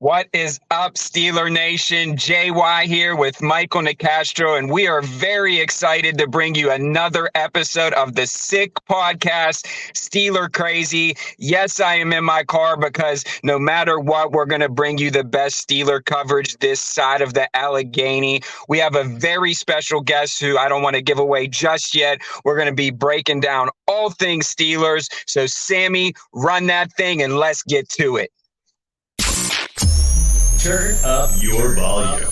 What is up, Steeler Nation? JY here with Michael Nicastro, and we are very excited to bring you another episode of the Sick Podcast, Steeler Crazy. Yes, I am in my car because no matter what, we're going to bring you the best Steeler coverage this side of the Allegheny. We have a very special guest who I don't want to give away just yet. We're going to be breaking down all things Steelers. So, Sammy, run that thing and let's get to it. Turn up your volume.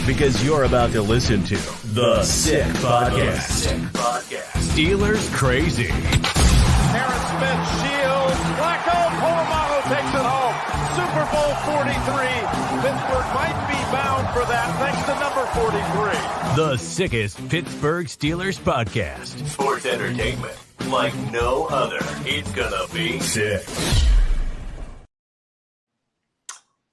Because you're about to listen to The Sick Podcast. Steelers Crazy. Harris Smith shields. Flacco, Polamalu takes it home. Super Bowl 43. Pittsburgh might be bound for that thanks to number 43. The sickest Pittsburgh Steelers podcast. Sports entertainment like no other. It's gonna be sick.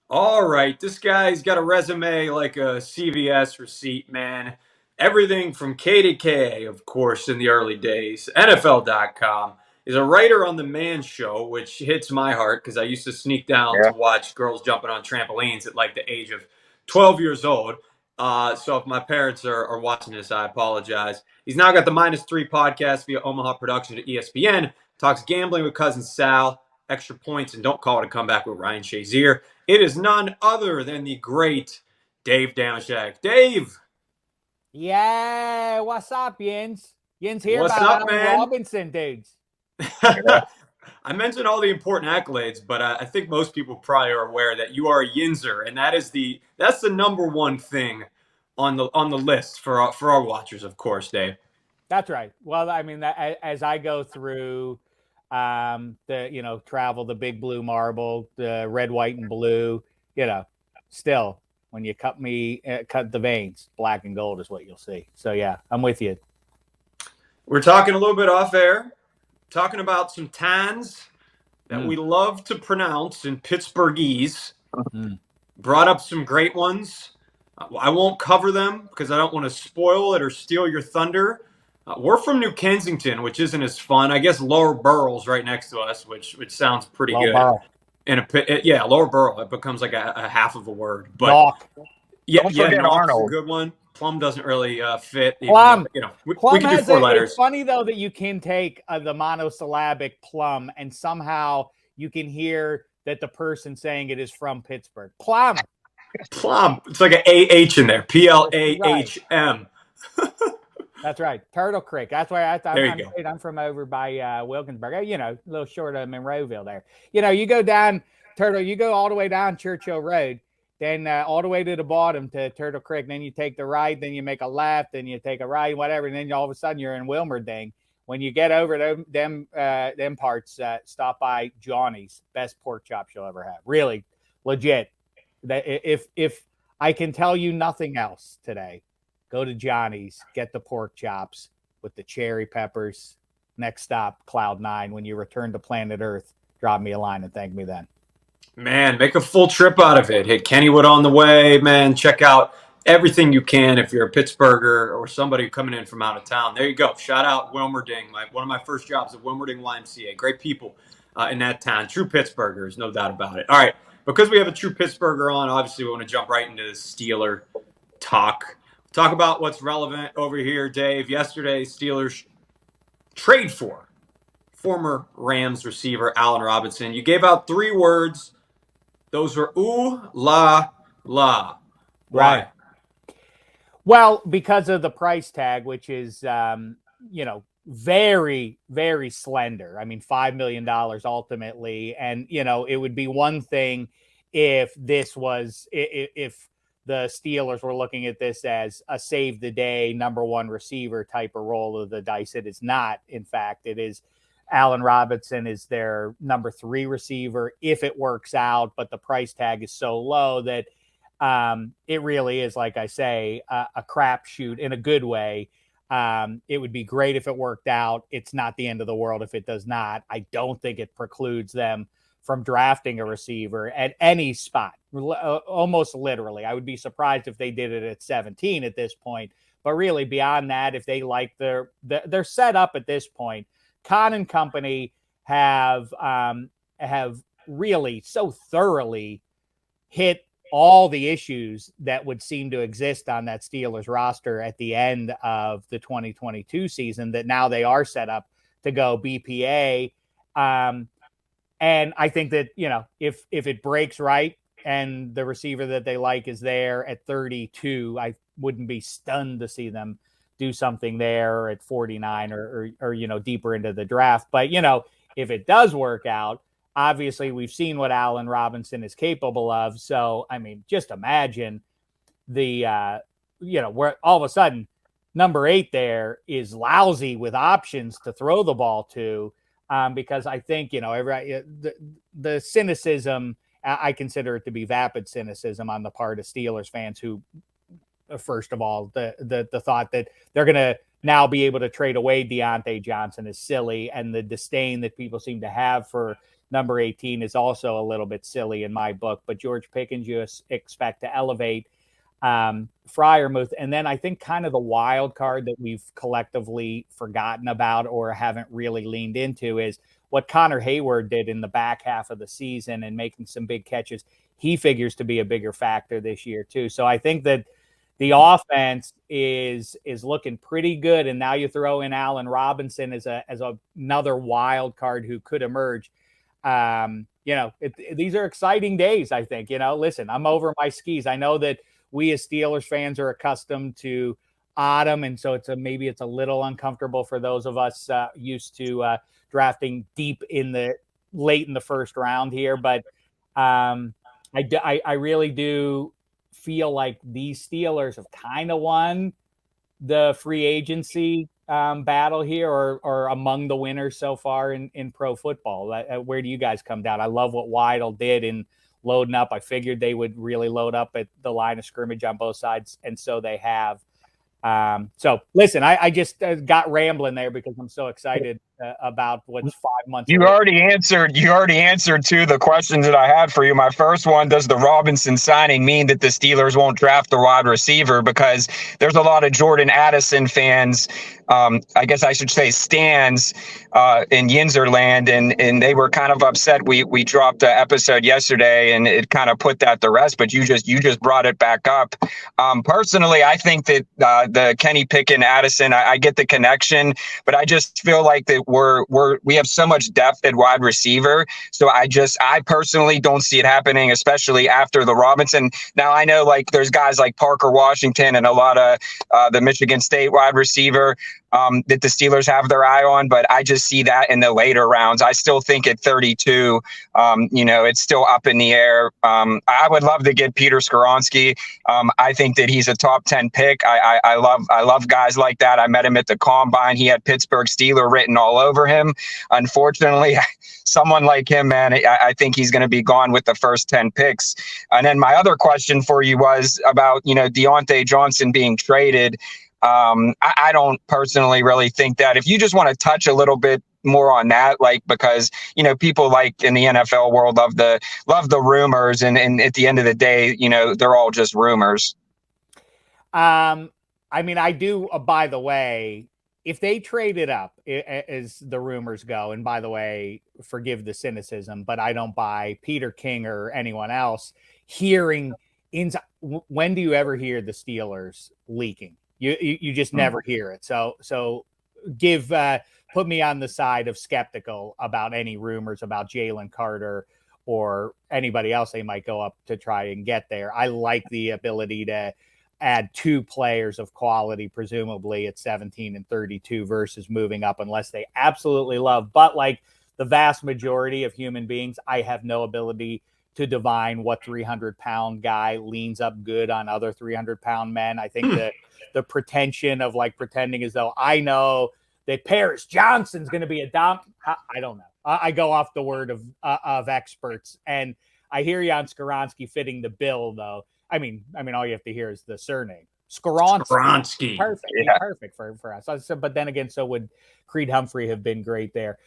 All right, this guy's got a resume like a CVS receipt, man. Everything from K to K, of course, in the early days. NFL.com. Is a writer on The Man Show, which hits my heart because I used to sneak down to watch girls jumping on trampolines at like the age of 12 years old. So if my parents are watching this, I apologize. He's now got the -3 podcast via Omaha Productions at ESPN. Talks gambling with Cousin Sal, extra points, and don't call it a comeback with Ryan Shazier. It is none other than the great Dave Dameshek. Dave! Yeah, what's up, Jens? Jens here What's about up, man? Robinson, dudes. I mentioned all the important accolades, but I think most people probably are aware that you are a Yinzer, and that's the number one thing on the list for our watchers, of course, Dave. That's right. Well, I mean, as I go through travel the big blue marble, the red, white, and blue, still when you cut the veins, black and gold is what you'll see. So yeah, I'm with you. We're talking a little bit off air, talking about some tans that we love to pronounce in Pittsburghese. Brought up some great ones. I won't cover them because I don't want to spoil it or steal your thunder. We're from New Kensington, which isn't as fun. I guess Lower Burrell's right next to us, which sounds pretty good. Burrell. Lower Burrell. It becomes like a half of a word. But Knock. Don't forget Arnold. A good one. Plum doesn't really fit. Plum. We Plum can do 4 letters. It's funny though that you can take the monosyllabic plum and somehow you can hear that the person saying it is from Pittsburgh. Plum. Plum. It's like an AH in there. PLAHM. That's right. Turtle Creek. That's why I thought I'm from over by Wilkinsburg. A little short of Monroeville there. You go down Turtle, you go all the way down Churchill Road, then all the way to the bottom to Turtle Creek. Then you take the right, then you make a left, then you take a right, whatever. And then all of a sudden you're in Wilmerding. When you get over them parts, stop by Johnny's. Best pork chops you'll ever have. Really, legit. If I can tell you nothing else today, go to Johnny's, get the pork chops with the cherry peppers. Next stop, Cloud 9. When you return to planet Earth, drop me a line and thank me then. Man, make a full trip out of it. Hit Kennywood on the way, man. Check out everything you can if you're a Pittsburgher or somebody coming in from out of town. There you go. Shout out Wilmerding. One of my first jobs at Wilmerding YMCA. Great people in that town. True Pittsburghers, no doubt about it. All right, because we have a true Pittsburgher on, obviously we want to jump right into the Steeler talk. Talk about what's relevant over here, Dave. Yesterday, Steelers trade for former Rams receiver Allen Robinson. You gave out 3 words. Those were ooh, la, la. Right. Well, because of the price tag, which is, very, very slender. I mean, $5 million ultimately. And, it would be one thing if if the Steelers were looking at this as a save the day number 1 receiver type of roll of the dice. It is not. In fact, it is Allen Robinson is their number 3 receiver if it works out, but the price tag is so low that it really is, like I say, a crapshoot in a good way. It would be great if it worked out. It's not the end of the world if it does not. I don't think it precludes them from drafting a receiver at any spot, almost literally. I would be surprised if they did it at 17 at this point. But really, beyond that, if they like their set up at this point, Khan and company have really so thoroughly hit all the issues that would seem to exist on that Steelers roster at the end of the 2022 season, that now they are set up to go BPA. And I think that, if it breaks right and the receiver that they like is there at 32, I wouldn't be stunned to see them do something there at 49 or deeper into the draft. But, if it does work out, obviously we've seen what Allen Robinson is capable of. So, I mean, just imagine where all of a sudden number 8 there is lousy with options to throw the ball to. Because I think, the cynicism, I consider it to be vapid cynicism on the part of Steelers fans who, first of all, the thought that they're going to now be able to trade away Deontay Johnson is silly. And the disdain that people seem to have for number 18 is also a little bit silly in my book. But George Pickens, you expect to elevate Freiermuth. And then I think kind of the wild card that we've collectively forgotten about or haven't really leaned into is what Connor Hayward did in the back half of the season and making some big catches. He figures to be a bigger factor this year too. So I think that the offense is looking pretty good. And now you throw in Allen Robinson as another wild card who could emerge. These are exciting days, I think. Listen, I'm over my skis. I know that we as Steelers fans are accustomed to autumn, and so maybe it's a little uncomfortable for those of us used to drafting late in the first round here. But I really do feel like these Steelers have kind of won the free agency battle here, or among the winners so far in pro football. Where do you guys come down? I love what Weidl did in loading up. I figured they would really load up at the line of scrimmage on both sides, and so they have. So listen, I just got rambling there because I'm so excited about what's 5 months. You already answered two of the questions that I had for you. My first one, does the Robinson signing mean that the Steelers won't draft the wide receiver? Because there's a lot of Jordan Addison fans, I guess I should say stands in Yinzerland, and they were kind of upset. We dropped an episode yesterday and it kind of put that to rest, but you just brought it back up. Personally, I think that the Kenny Pickett and Addison, I get the connection, but I just feel like that we have so much depth at wide receiver. So I personally don't see it happening, especially after the Robinson. Now I know like there's guys like Parker Washington and a lot of the Michigan State wide receiver that the Steelers have their eye on, but I just see that in the later rounds. I still think at 32, it's still up in the air. I would love to get Peter Skoronski. I think that he's a top 10 pick. I love guys like that. I met him at the Combine. He had Pittsburgh Steeler written all over him. Unfortunately, someone like him, man, I think he's going to be gone with the first 10 picks. And then my other question for you was about, Deontay Johnson being traded. I don't personally really think that. If you just want to touch a little bit more on that, because people like in the NFL world love the rumors, and at the end of the day, they're all just rumors. I do. By the way, if they trade it up, as the rumors go, and by the way, forgive the cynicism, but I don't buy Peter King or anyone else hearing inside. When do you ever hear the Steelers leaking? You just never hear it. So put me on the side of skeptical about any rumors about Jalen Carter or anybody else they might go up to try and get there. I like the ability to add 2 players of quality, presumably at 17 and 32 versus moving up unless they absolutely love. But like the vast majority of human beings, I have no ability to divine what 300-pound guy leans up good on other 300-pound men. I think that the pretension of pretending as though I know that Paris Johnson's going to be a I don't know. I go off the word of experts, and I hear you on Skoronski fitting the bill, though. I mean, all you have to hear is the surname. Skoronski. Perfect. Yeah. Perfect for us. But then again, so would Creed Humphrey have been great there.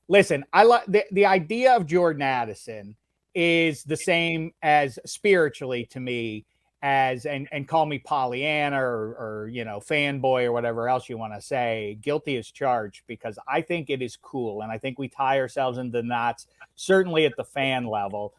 Listen, I like the idea of Jordan Addison is the same as spiritually to me as, and call me Pollyanna or fanboy or whatever else you want to say, guilty as charged, because I think it is cool. And I think we tie ourselves into knots, certainly at the fan level.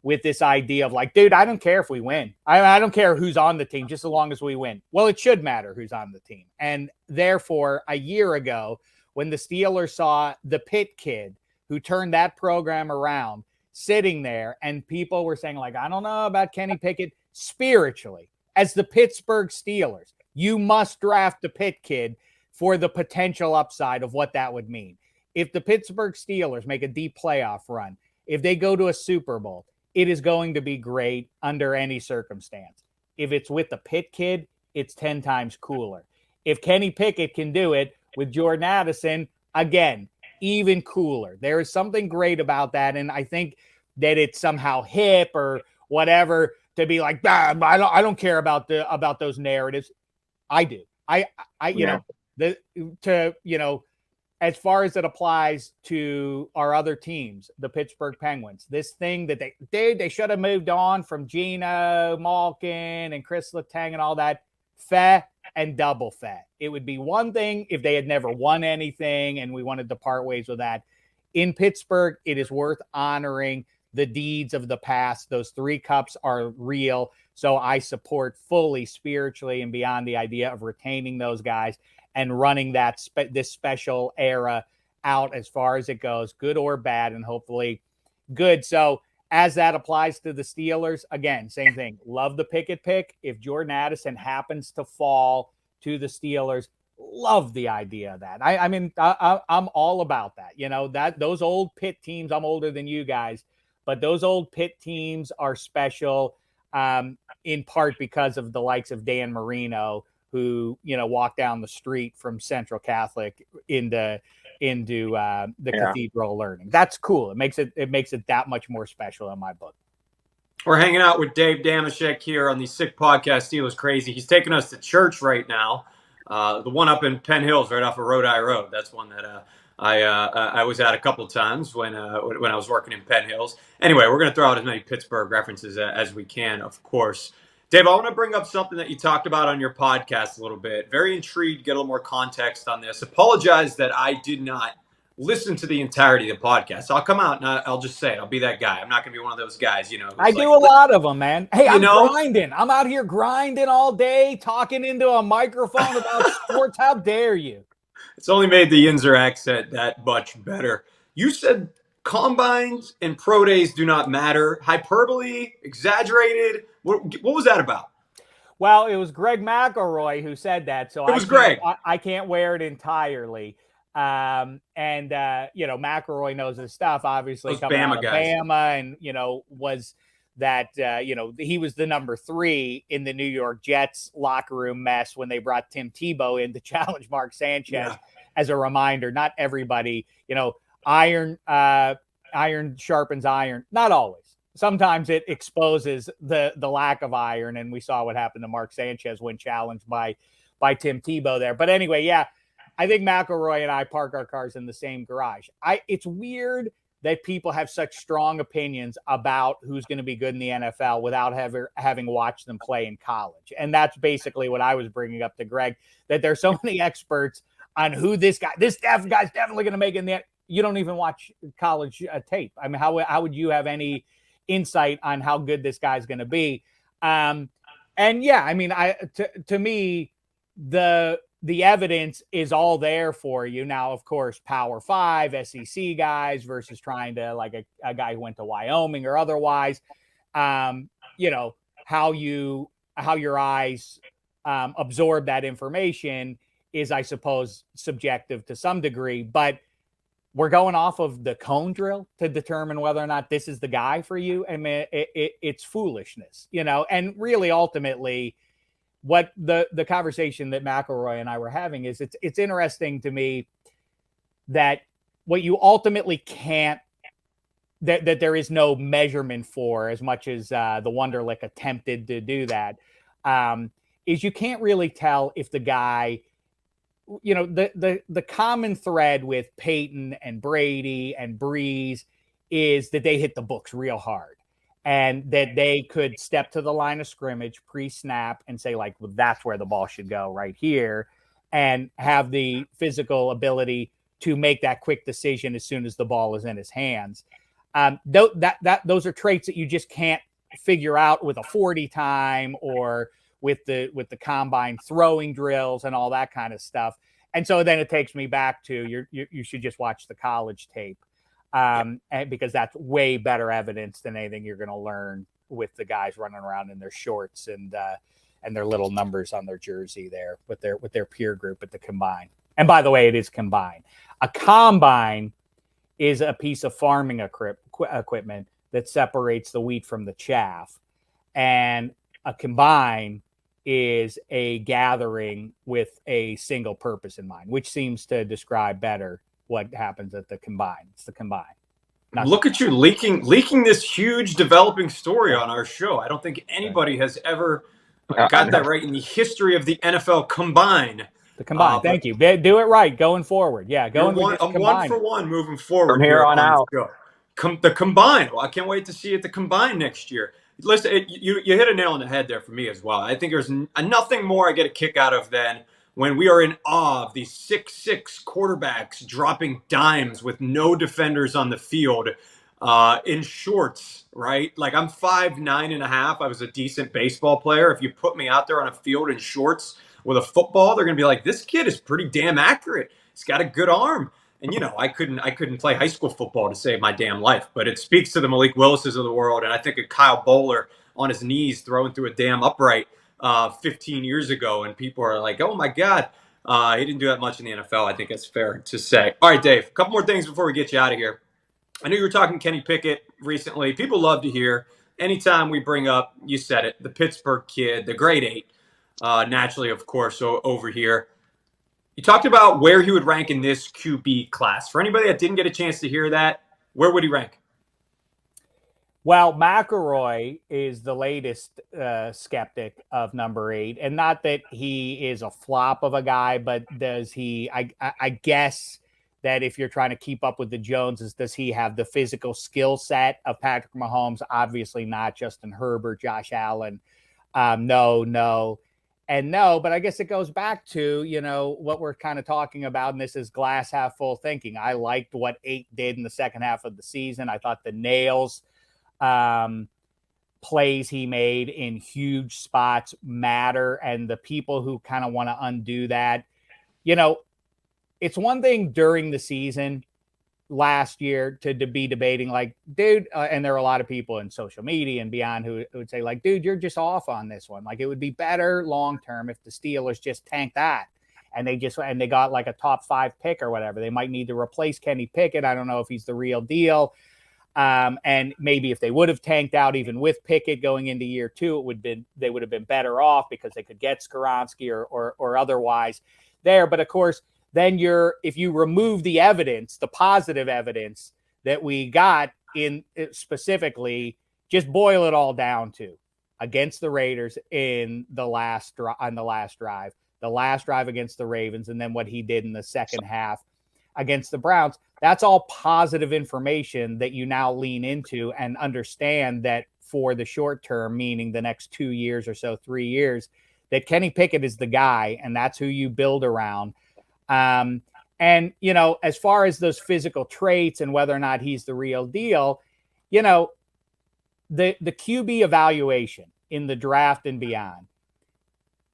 with this idea of like, dude, I don't care if we win. I don't care who's on the team, just as long as we win. Well, it should matter who's on the team. And therefore, a year ago, when the Steelers saw the Pitt kid who turned that program around sitting there, and people were saying, like, I don't know about Kenny Pickett, spiritually, as the Pittsburgh Steelers, you must draft the Pitt kid for the potential upside of what that would mean. If the Pittsburgh Steelers make a deep playoff run, if they go to a Super Bowl, it is going to be great under any circumstance. If it's with the Pitt kid, it's 10 times cooler. If Kenny Pickett can do it with Jordan Addison, again, even cooler. There is something great about that, and I think that it's somehow hip or whatever to be like, I don't care about those narratives. I do. As far as it applies to our other teams, the Pittsburgh Penguins, this thing that they should have moved on from Gino Malkin and Chris Letang and all that, fair and double fair. It would be one thing if they had never won anything and we wanted to part ways with that. In Pittsburgh, it is worth honoring the deeds of the past. Those 3 cups are real. So I support fully, spiritually and beyond, the idea of retaining those guys and running this special era out as far as it goes, good or bad, and hopefully good. So as that applies to the Steelers, again, same thing. Love the Pickett pick. If Jordan Addison happens to fall to the Steelers, love the idea of that. I'm all about that. That those old Pitt teams, I'm older than you guys, but those old Pitt teams are special in part because of the likes of Dan Marino, who, walked down the street from Central Catholic into the Cathedral Learning. That's cool. It makes it that much more special in my book. We're hanging out with Dave Dameshek here on the Sick Podcast, Steelers Crazy. He's taking us to church right now. The one up in Penn Hills, right off of Rhode Island Road. That's one that I was at a couple of times when I was working in Penn Hills. Anyway, we're going to throw out as many Pittsburgh references as we can, of course. Dave, I want to bring up something that you talked about on your podcast a little bit. Very intrigued to get a little more context on this. Apologize that I did not listen to the entirety of the podcast. So I'll come out and I'll just say it. I'll be that guy. I'm not going to be one of those guys, I do a lot of them, man. Hey, I'm grinding. I'm out here grinding all day, talking into a microphone about sports. How dare you? It's only made the Yinzer accent that much better. You said combines and pro days do not matter. Hyperbole, exaggerated. What was that about? Well, it was Greg McElroy who said that. So I can't wear it entirely. McElroy knows his stuff, obviously, those coming Bama out of guys. Bama, and, was that, he was the number 3 in the New York Jets locker room mess when they brought Tim Tebow in to challenge Mark Sanchez. As a reminder, not everybody, iron sharpens iron. Not always. Sometimes it exposes the lack of iron, and we saw what happened to Mark Sanchez when challenged by Tim Tebow there. But anyway, I think McElroy and I park our cars in the same garage. It's weird that people have such strong opinions about who's going to be good in the NFL without having watched them play in college. And that's basically what I was bringing up to Greg, that there's so many experts on who this guy's definitely going to make in the. You don't even watch college tape. I mean, how would you have any insight on how good this guy's going to be? To me, the evidence is all there for you. Now, of course, Power 5, SEC guys versus trying to, like, a guy who went to Wyoming or otherwise, how your eyes absorb that information is, I suppose, subjective to some degree. But we're going off of the cone drill to determine whether or not this is the guy for you. I mean, it's foolishness, and really ultimately what the conversation that McElroy and I were having is it's interesting to me that what you ultimately can't, that there is no measurement for, as much as the Wonderlic attempted to do that, is you can't really tell if the guy, the common thread with Peyton and Brady and Breeze is that they hit the books real hard, and that they could step to the line of scrimmage pre-snap and say, like, well, that's where the ball should go right here, and have the physical ability to make that quick decision as soon as the ball is in his hands. Those are traits that you just can't figure out with a 40 time or with the combine throwing drills and all that kind of stuff. And so then it takes me back to you should just watch the college tape, and because that's way better evidence than anything you're going to learn with the guys running around in their shorts and their little numbers on their jersey there with their peer group at the combine. And by the way, it is combine. A combine is a piece of farming equipment that separates the wheat from the chaff, and a combine is a gathering with a single purpose in mind, which seems to describe better what happens at the combine. It's the combine. Look at you leaking this huge developing story on our show. I don't think anybody has ever got that right in the history of the NFL combine. The combine. Thank you. Do it right going forward. Yeah, I'm 1 for 1 moving forward from here on out. The combine. Well, I can't wait to see it. The combine next year. Listen, you hit a nail on the head there for me as well. I think there's nothing more I get a kick out of than when we are in awe of these 6'6" quarterbacks dropping dimes with no defenders on the field in shorts, right? Like, I'm 5'9.5". I was a decent baseball player. If you put me out there on a field in shorts with a football, they're going to be like, this kid is pretty damn accurate. He's got a good arm. And, I couldn't play high school football to save my damn life. But it speaks to the Malik Willises of the world. And I think of Kyle Bowler on his knees throwing through a damn upright 15 years ago. And people are like, oh, my God, he didn't do that much in the NFL. I think that's fair to say. All right, Dave, a couple more things before we get you out of here. I know you were talking Kenny Pickett recently. People love to hear anytime we bring up, you said it, the Pittsburgh kid, the grade 8, naturally, of course, over here. You talked about where he would rank in this QB class. For anybody that didn't get a chance to hear that, where would he rank? Well, McElroy is the latest skeptic of number 8. And not that he is a flop of a guy, but does he, I guess that if you're trying to keep up with the Joneses, does he have the physical skill set of Patrick Mahomes? Obviously not. Justin Herbert, Josh Allen. No. And no, but I guess it goes back to, what we're kind of talking about, and this is glass half full thinking. I liked what 8 did in the second half of the season. I thought the nails plays he made in huge spots matter, and the people who kind of want to undo that, it's one thing during the season last year to be debating like, dude, and there are a lot of people in social media and beyond who would say like, dude, you're just off on this one. Like, it would be better long-term if the Steelers just tanked that and they got like a top 5 pick or whatever. They might need to replace Kenny Pickett. I don't know if he's the real deal. And maybe if they would have tanked out even with Pickett going into year 2, they would have been better off because they could get Skoronski or otherwise there. But of course, then if you remove the evidence, the positive evidence that we got in specifically, just boil it all down to against the Raiders on the last drive against the Ravens, and then what he did in the second half against the Browns. That's all positive information that you now lean into and understand that for the short term, meaning the next 2 years or so, 3 years, that Kenny Pickett is the guy, and that's who you build around. And, as far as those physical traits and whether or not he's the real deal, the QB evaluation in the draft and beyond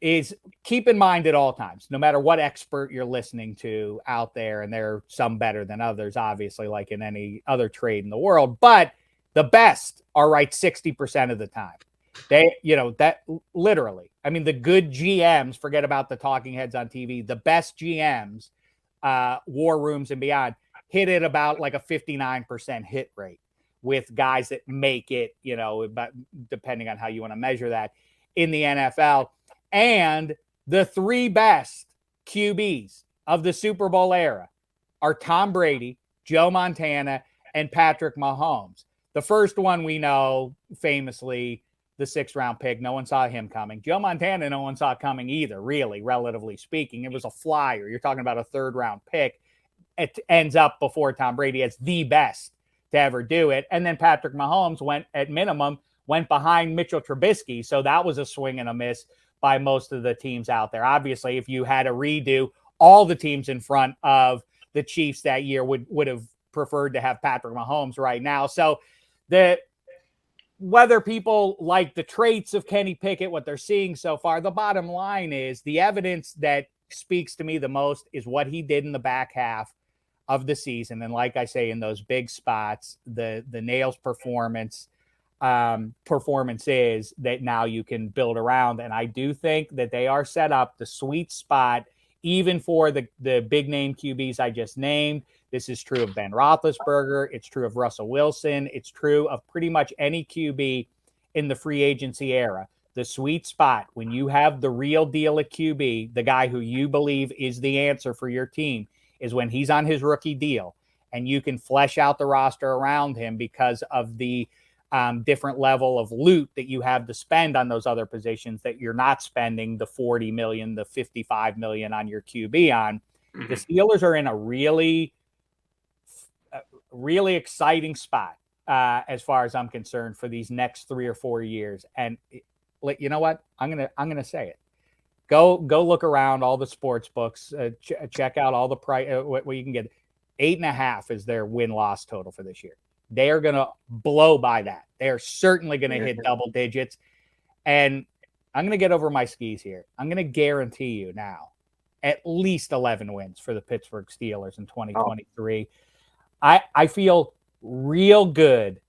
is keep in mind at all times, no matter what expert you're listening to out there, and there are some better than others, obviously, like in any other trade in the world, but the best are right 60% of the time. That literally, I mean, the good GMs, forget about the talking heads on TV, the best GMs, war rooms and beyond, hit it about like a 59% hit rate with guys that make it, but depending on how you want to measure that in the NFL. And the 3 best QBs of the Super Bowl era are Tom Brady, Joe Montana, and Patrick Mahomes. The first one we know famously, the 6th round pick. No one saw him coming. Joe Montana, no one saw coming either, really, relatively speaking. It was a flyer. You're talking about a 3rd round pick. It ends up before Tom Brady as the best to ever do it. And then Patrick Mahomes went behind Mitchell Trubisky. So that was a swing and a miss by most of the teams out there. Obviously, if you had a redo, all the teams in front of the Chiefs that year would have preferred to have Patrick Mahomes right now. So whether people like the traits of Kenny Pickett, what they're seeing so far, the bottom line is the evidence that speaks to me the most is what he did in the back half of the season. And like I say, in those big spots, the Nails performance is that now you can build around. And I do think that they are set up the sweet spot, even for the big name QBs I just named. This is true of Ben Roethlisberger. It's true of Russell Wilson. It's true of pretty much any QB in the free agency era. The sweet spot, when you have the real deal at QB, the guy who you believe is the answer for your team, is when he's on his rookie deal and you can flesh out the roster around him because of the different level of loot that you have to spend on those other positions that you're not spending the $40 million, the $55 million on your QB on. The Steelers are in a really exciting spot as far as I'm concerned for these next 3 or 4 years. And you know what? I'm gonna say it. Go look around all the sports books. Check out all the price. What you can get. 8.5 is their win-loss total for this year. They are gonna blow by that. They are certainly gonna hit double digits. And I'm gonna get over my skis here. I'm gonna guarantee you now at least 11 wins for the Pittsburgh Steelers in 2023. I feel real good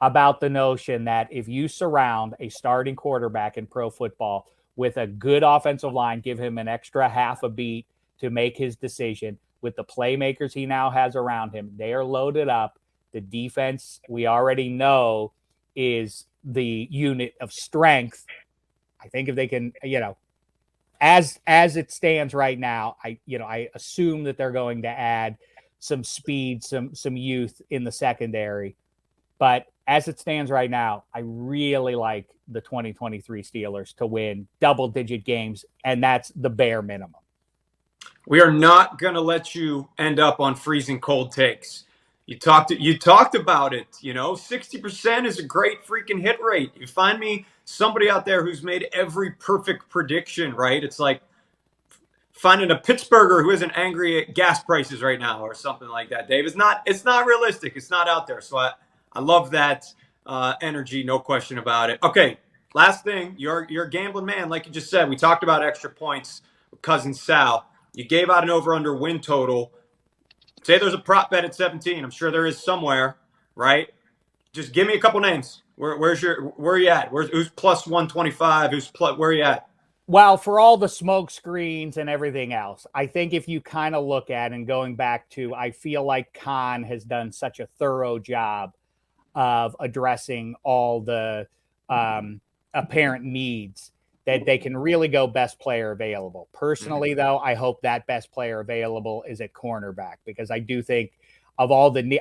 about the notion that if you surround a starting quarterback in pro football with a good offensive line, give him an extra half a beat to make his decision with the playmakers he now has around him, they are loaded up. The defense, we already know, is the unit of strength. I think if they can, as it stands right now, I assume that they're going to add some speed, some youth in the secondary. But as it stands right now, I really like the 2023 Steelers to win double-digit games, and that's the bare minimum. We are not going to let you end up on freezing cold takes. You talked about it. 60% is a great freaking hit rate. You find me somebody out there who's made every perfect prediction, right? It's like finding a Pittsburgher who isn't angry at gas prices right now or something like that, Dave. It's not realistic. It's not out there. So I love that energy, no question about it. Okay, last thing. You're a gambling man, like you just said. We talked about extra points with Cousin Sal. You gave out an over-under win total. Say there's a prop bet at 17. I'm sure there is somewhere, right? Just give me a couple names. Where are you at? Who's plus 125? Where are you at? Well, for all the smoke screens and everything else, I think if you kind of look at and going back to, I feel like Khan has done such a thorough job of addressing all the apparent needs that they can really go best player available. Personally, though, I hope that best player available is at cornerback, because I do think of all the,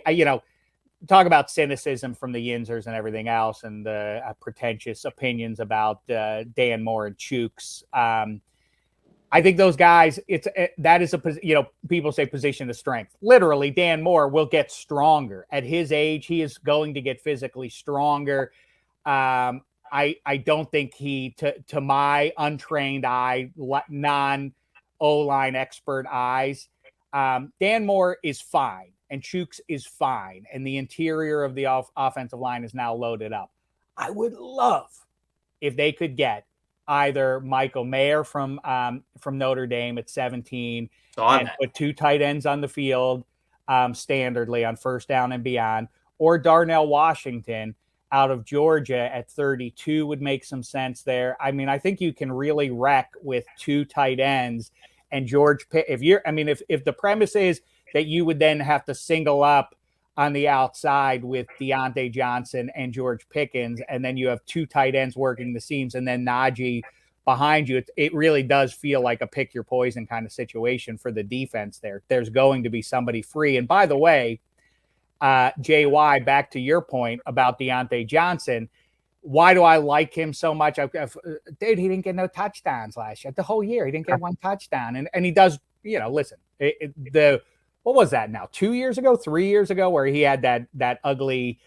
talk about cynicism from the Yinzers and everything else, and the pretentious opinions about Dan Moore and Chooks. I think those guys, that is people say position of strength. Literally, Dan Moore will get stronger at his age. He is going to get physically stronger. I don't think to my untrained eye, non-O-line expert eyes, Dan Moore is fine and Chooks is fine, and the interior of the offensive line is now loaded up. I would love if they could get either Michael Mayer from Notre Dame at 17 and put 2 tight ends on the field standardly on first down and beyond, or Darnell Washington out of Georgia at 32 would make some sense there. I mean, I think you can really wreck with 2 tight ends and George Pitt. If the premise is that you would then have to single up on the outside with Deontay Johnson and George Pickens, and then you have 2 tight ends working the seams and then Najee behind you, it really does feel like a pick your poison kind of situation for the defense there. There's going to be somebody free. And by the way, JY, back to your point about Deontay Johnson, why do I like him so much? Dude, he didn't get no touchdowns last year. The whole year, he didn't get 1 touchdown. And he does, listen, what was that now? 2 years ago, 3 years ago, where he had that ugly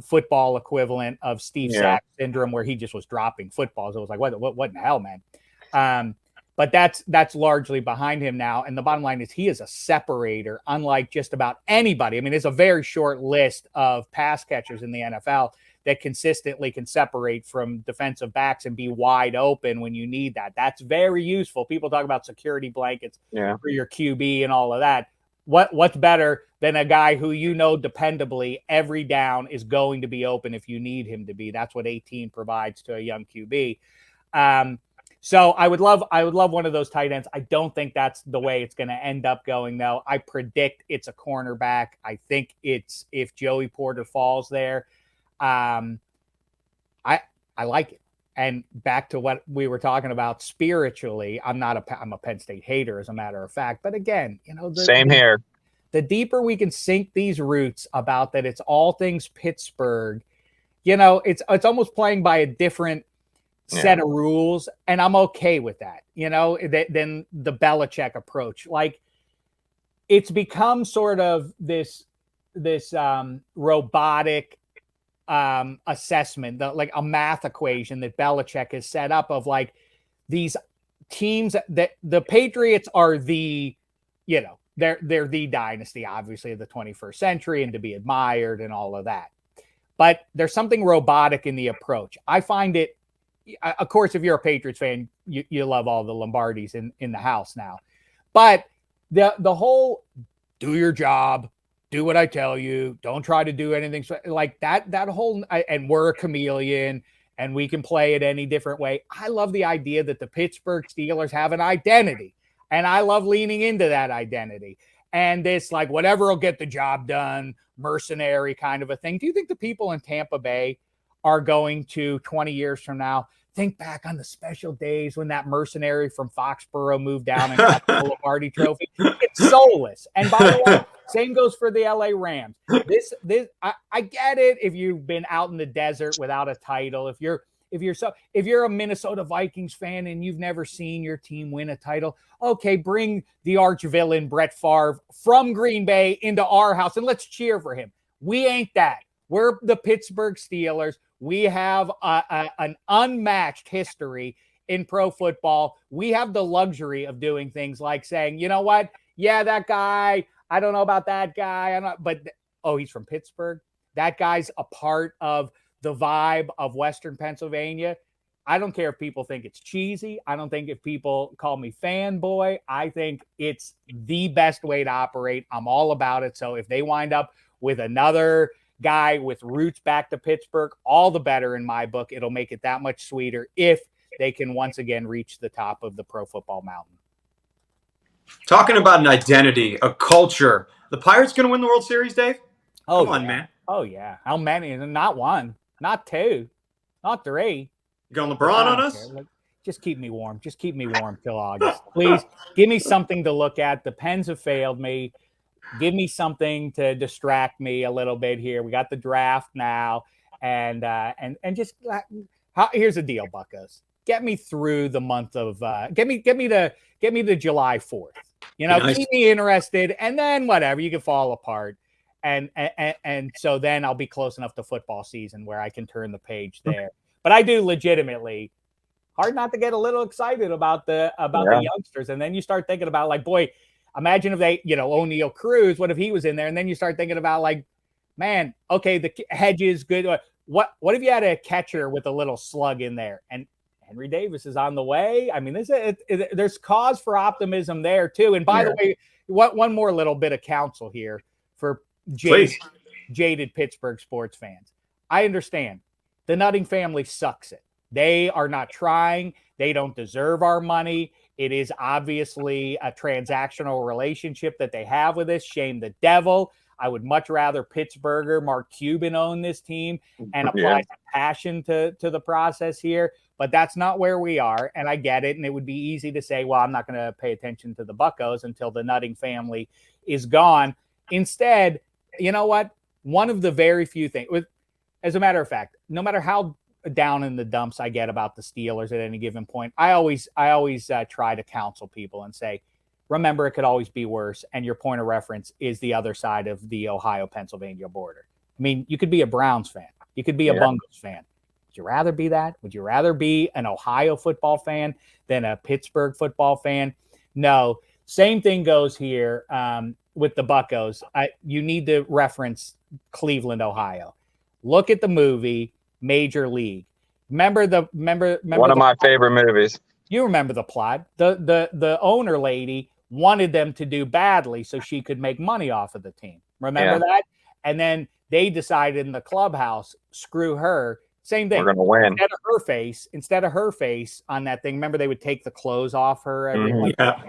football equivalent of Steve Sack syndrome, where he just was dropping footballs. It was like, what in the hell, man? But that's largely behind him now. And the bottom line is he is a separator, unlike just about anybody. I mean, there's a very short list of pass catchers in the NFL that consistently can separate from defensive backs and be wide open when you need that. That's very useful. People talk about security blankets for your QB and all of that. What's better than a guy who dependably every down is going to be open if you need him to be? That's what 18 provides to a young QB. So I would love one of those tight ends. I don't think that's the way it's going to end up going, though. I predict it's a cornerback. I think it's if Joey Porter falls there. I like it. And back to what we were talking about spiritually, I'm a Penn State hater, as a matter of fact. But again, same here. The deeper we can sink these roots about that, it's all things Pittsburgh. It's almost playing by a different set of rules, and I'm okay with that. Than the Belichick approach. Like, it's become sort of this robotic assessment, like a math equation that Belichick has set up of like these teams that the Patriots are they're the dynasty, obviously, of the 21st century and to be admired and all of that. But there's something robotic in the approach. I find it, of course, if you're a Patriots fan, you love all the Lombardis in the house now. But the whole do your job, do what I tell you, don't try to do anything like that whole, and we're a chameleon and we can play it any different way. I love the idea that the Pittsburgh Steelers have an identity, and I love leaning into that identity. And this, like, whatever will get the job done, mercenary kind of a thing. Do you think the people in Tampa Bay are going to 20 years from now think back on the special days when that mercenary from Foxborough moved down and got the Lombardi Trophy? It's soulless. And by the way, same goes for the LA Rams. I get it if you've been out in the desert without a title. If you're a Minnesota Vikings fan and you've never seen your team win a title, okay, bring the arch villain Brett Favre from Green Bay into our house and let's cheer for him. We ain't that. We're the Pittsburgh Steelers. We have an unmatched history in pro football. We have the luxury of doing things like saying, you know what? Yeah, that guy, I don't know about that guy. He's from Pittsburgh. That guy's a part of the vibe of Western Pennsylvania. I don't care if people think it's cheesy. I don't think if people call me fanboy. I think it's the best way to operate. I'm all about it. So if they wind up with another guy with roots back to Pittsburgh, all the better in my book. It'll make it that much sweeter if they can once again reach the top of the pro football mountain. Talking about an identity, a culture. The Pirates going to win the World Series, Dave? Come on, man. Oh, yeah. How many? Not one, not two, not three. You going LeBron on us? Just keep me warm. Just keep me warm till August. Please give me something to look at. The Pens have failed me. Give me something to distract me a little bit here. We got the draft now, and just here's the deal, Buccos. Get me through the month of get me to July 4th. Nice. Keep me interested, and then whatever, you can fall apart, and so then I'll be close enough to football season where I can turn the page there. But I do legitimately hard not to get a little excited about the youngsters, and then you start thinking about, like, boy. Imagine if they, O'Neal Cruz, what if he was in there? And then you start thinking about, like, man, okay, the Hedges, good. What if you had a catcher with a little slug in there? And Henry Davis is on the way. I mean, there's cause for optimism there, too. And by the way, one more little bit of counsel here for jaded Pittsburgh sports fans. I understand. The Nutting family sucks it. They are not trying. They don't deserve our money. It is obviously a transactional relationship that they have with us. Shame the devil. I would much rather Pittsburgher, Mark Cuban own this team and apply some passion to the process here. But that's not where we are, and I get it. And it would be easy to say, well, I'm not going to pay attention to the Buccos until the Nutting family is gone. Instead, you know what? One of the very few things, as a matter of fact, no matter how down in the dumps I get about the Steelers at any given point, I always try to counsel people and say, remember, it could always be worse. And your point of reference is the other side of the Ohio-Pennsylvania border. I mean, you could be a Browns fan. You could be a Bungles fan. Would you rather be that? Would you rather be an Ohio football fan than a Pittsburgh football fan? No. Same thing goes here with the Buccos. You need to reference Cleveland, Ohio. Look at the movie Major League. Remember one of my favorite movies. You remember the plot. The owner lady wanted them to do badly so she could make money off of the team. Remember that? And then they decided in the clubhouse, screw her. Same thing. We're gonna win. Instead of her face on that thing. Remember, they would take the clothes off her every week. Yeah.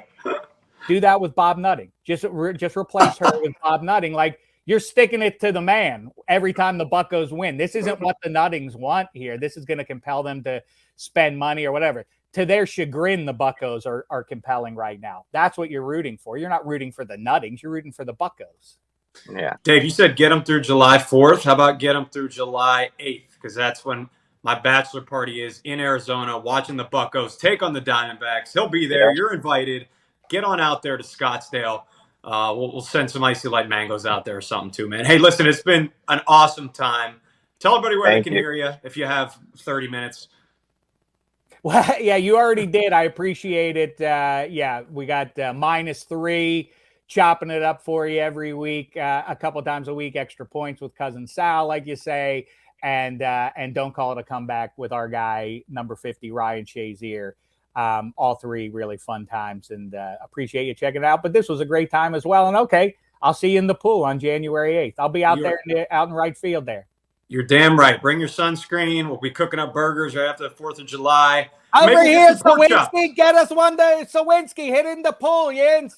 Do that with Bob Nutting. Just replace her with Bob Nutting. Like, you're sticking it to the man every time the Buccos win. This isn't what the Nuttings want here. This is going to compel them to spend money or whatever. To their chagrin, the Buccos are compelling right now. That's what you're rooting for. You're not rooting for the Nuttings. You're rooting for the Buccos. Yeah. Dave, you said get them through July 4th. How about get them through July 8th? Because that's when my bachelor party is in Arizona, watching the Buccos take on the Diamondbacks. He'll be there. Yeah. You're invited. Get on out there to Scottsdale. We'll send some icy light mangoes out there or something too, man. Hey, listen, it's been an awesome time. Tell everybody where they can hear you if you have 30 minutes. Well, yeah, you already did. I appreciate it. Yeah, we got -3, chopping it up for you every week, a couple times a week, extra points with Cousin Sal, like you say, and don't call it a comeback with our guy, number 50, Ryan Shazier. All three really fun times, and appreciate you checking it out. But this was a great time as well. And okay, I'll see you in the pool on January 8th. I'll be out in right field there. You're damn right. Bring your sunscreen. We'll be cooking up burgers right after the 4th of July. Over here, Sawinski. Get us one day. Sawinski, hit in the pool, Jens.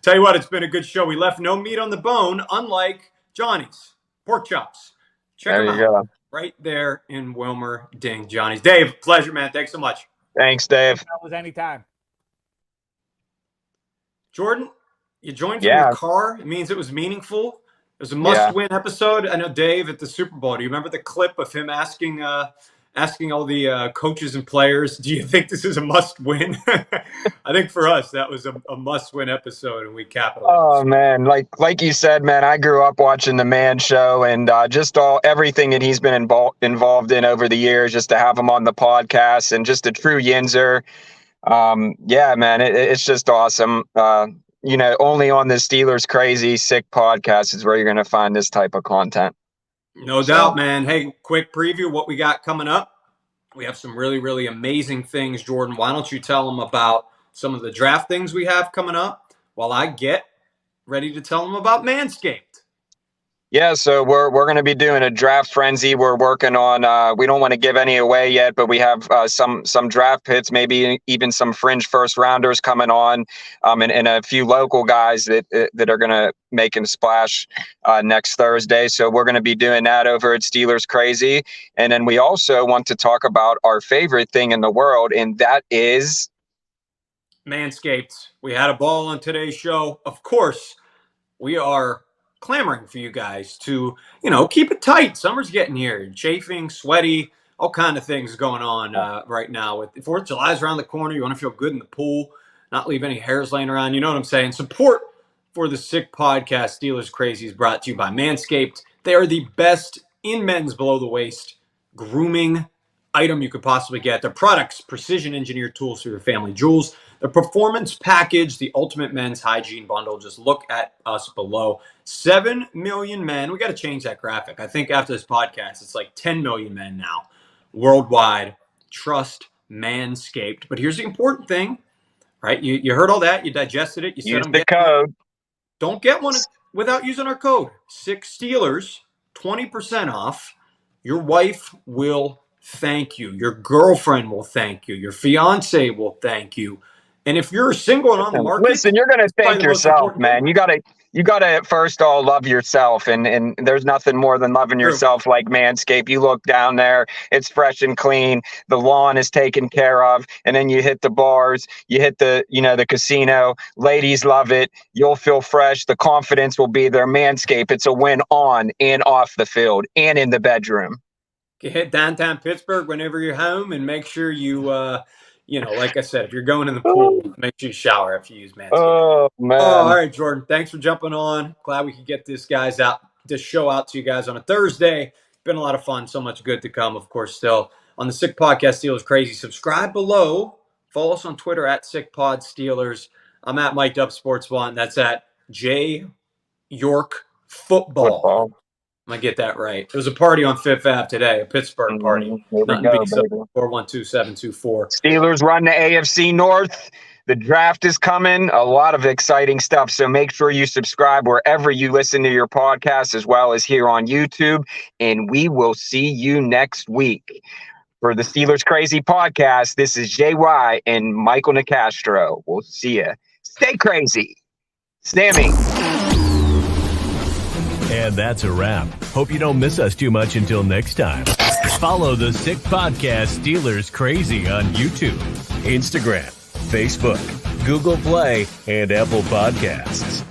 Tell you what, it's been a good show. We left no meat on the bone, unlike Johnny's pork chops. Check them out. Go. Right there in Wilmer Ding, Johnny's. Dave, pleasure, man. Thanks so much. Thanks, Dave. That was anytime. Jordan, you joined from your car. It means it was meaningful. It was a must-win episode. I know Dave at the Super Bowl. Do you remember the clip of him asking all the coaches and players, do you think this is a must-win? I think for us, that was a must-win episode, and we capitalized. Oh, man. Like you said, man, I grew up watching The Man Show, and just everything that he's been involved in over the years, just to have him on the podcast, and just a true Yinzer. Yeah, man, it's just awesome. Only on the Steelers Crazy Sick podcast is where you're going to find this type of content. No doubt, man. Hey, quick preview what we got coming up. We have some really, really amazing things, Jordan. Why don't you tell them about some of the draft things we have coming up while I get ready to tell them about Manscaped? Yeah, so we're going to be doing a draft frenzy. We're working on, we don't want to give any away yet, but we have some draft picks, maybe even some fringe first rounders coming on, and a few local guys that are going to make a splash next Thursday. So we're going to be doing that over at Steelers Crazy. And then we also want to talk about our favorite thing in the world, and that is Manscaped. We had a ball on today's show. Of course, we are clamoring for you guys to, keep it tight. Summer's getting here. Chafing, sweaty, all kind of things going on right now. With 4th of July's around the corner. You want to feel good in the pool, not leave any hairs laying around. You know what I'm saying? Support for the Sick Podcast, Steelers Crazy, is brought to you by Manscaped. They are the best in men's below-the-waist grooming item you could possibly get. Their products, precision-engineered tools for your family jewels. The Performance Package, the ultimate men's hygiene bundle. Just look at us below. 7 million men. We got to change that graphic. I think after this podcast, it's like 10 million men now worldwide. Trust Manscaped. But here's the important thing, right? You heard all that. You digested it. You said use the code. Don't get one without using our code. 6Steelers, 20% off. Your wife will thank you. Your girlfriend will thank you. Your fiance will thank you. And if you're single and on the market, listen, you're going to thank yourself, man. You got to first all love yourself, and there's nothing more than loving yourself like Manscaped. You look down there, it's fresh and clean. The lawn is taken care of, and then you hit the bars, you hit the casino. Ladies love it. You'll feel fresh. The confidence will be there. Manscaped, it's a win on and off the field and in the bedroom. Hit downtown Pittsburgh whenever you're home, and make sure you like I said, if you're going in the pool, make sure you shower after you use Manscaped. Oh, man. All right, Jordan. Thanks for jumping on. Glad we could get this show out to you guys on a Thursday. been a lot of fun. So much good to come, of course, still on the Sick Podcast Steelers Crazy. Subscribe below. Follow us on Twitter at SickPod Steelers. I'm at Mike Up Sports One. That's at J York Football. I'm going to get that right. There was a party on Fifth Ave today, a Pittsburgh party. Here we Nothing go, beats baby. 412-724. Steelers run the AFC North. The draft is coming. A lot of exciting stuff. So make sure you subscribe wherever you listen to your podcast, as well as here on YouTube. And we will see you next week. For the Steelers Crazy Podcast, this is JY and Michael Nicastro. We'll see you. Stay crazy. Sammy. And that's a wrap. Hope you don't miss us too much until next time. Follow the Sick Podcast Steelers Crazy on YouTube, Instagram, Facebook, Google Play, and Apple Podcasts.